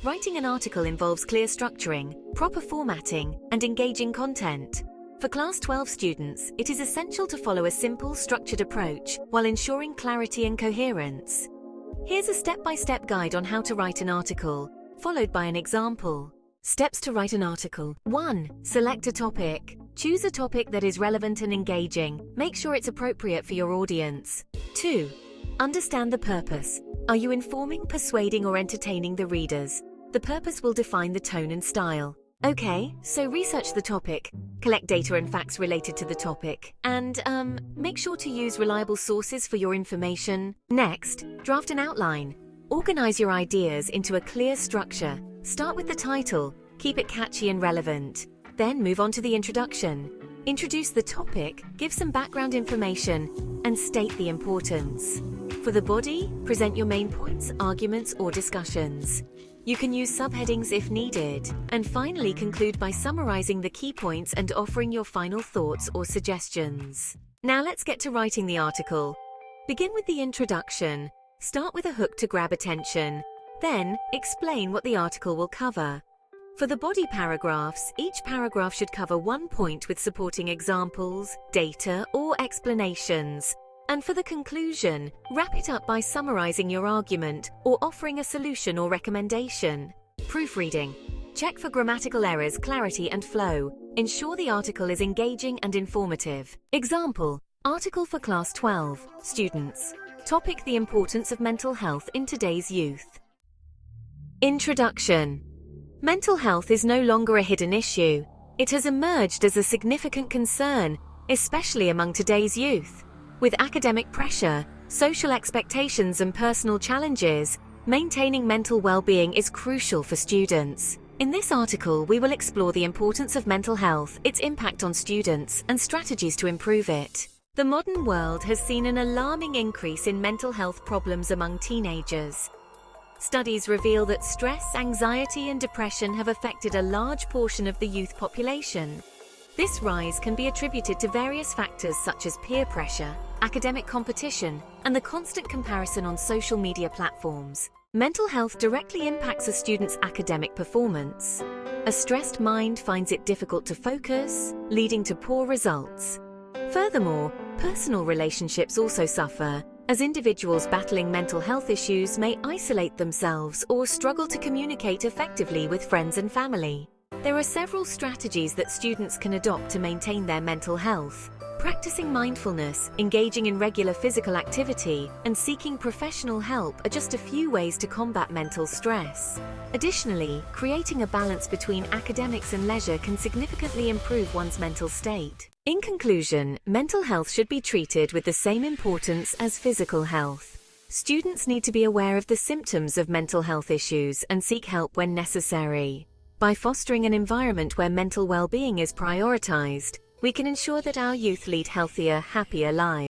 Writing an article involves clear structuring, proper formatting, and engaging content. For Class 12 students, it is essential to follow a simple, structured approach while ensuring clarity and coherence. Here's a step-by-step guide on how to write an article, followed by an example. Steps to write an article. 1. Select a topic. Choose a topic that is relevant and engaging. Make sure it's appropriate for your audience. 2. Understand the purpose. Are you informing, persuading, or entertaining the readers? The purpose will define the tone and style. Okay, so research the topic, collect data and facts related to the topic, and make sure to use reliable sources for your information. Next, draft an outline. Organize your ideas into a clear structure. Start with the title, keep it catchy and relevant. Then move on to the introduction. Introduce the topic, give some background information, and state the importance. For the body, present your main points, arguments, or discussions. You can use subheadings if needed. And finally, conclude by summarizing the key points and offering your final thoughts or suggestions. Now let's get to writing the article. Begin with the introduction. Start with a hook to grab attention. Then, explain what the article will cover. For the body paragraphs, each paragraph should cover one point with supporting examples, data, or explanations. And for the conclusion, wrap it up by summarizing your argument or offering a solution or recommendation. Proofreading. Check for grammatical errors, clarity, and flow. Ensure the article is engaging and informative. Example: article for Class 12 students. Topic: the importance of mental health in today's youth. Introduction. Mental health is no longer a hidden issue. It has emerged as a significant concern, especially among today's youth. With academic pressure, social expectations, and personal challenges, maintaining mental well-being is crucial for students. In this article, we will explore the importance of mental health, its impact on students, and strategies to improve it. The modern world has seen an alarming increase in mental health problems among teenagers. Studies reveal that stress, anxiety, and depression have affected a large portion of the youth population. This rise can be attributed to various factors such as peer pressure, academic competition, and the constant comparison on social media platforms. Mental health directly impacts a student's academic performance. A stressed mind finds it difficult to focus, leading to poor results. Furthermore, personal relationships also suffer, as individuals battling mental health issues may isolate themselves or struggle to communicate effectively with friends and family. There are several strategies that students can adopt to maintain their mental health. Practicing mindfulness, engaging in regular physical activity, and seeking professional help are just a few ways to combat mental stress. Additionally, creating a balance between academics and leisure can significantly improve one's mental state. In conclusion, mental health should be treated with the same importance as physical health. Students need to be aware of the symptoms of mental health issues and seek help when necessary. By fostering an environment where mental well-being is prioritized, we can ensure that our youth lead healthier, happier lives.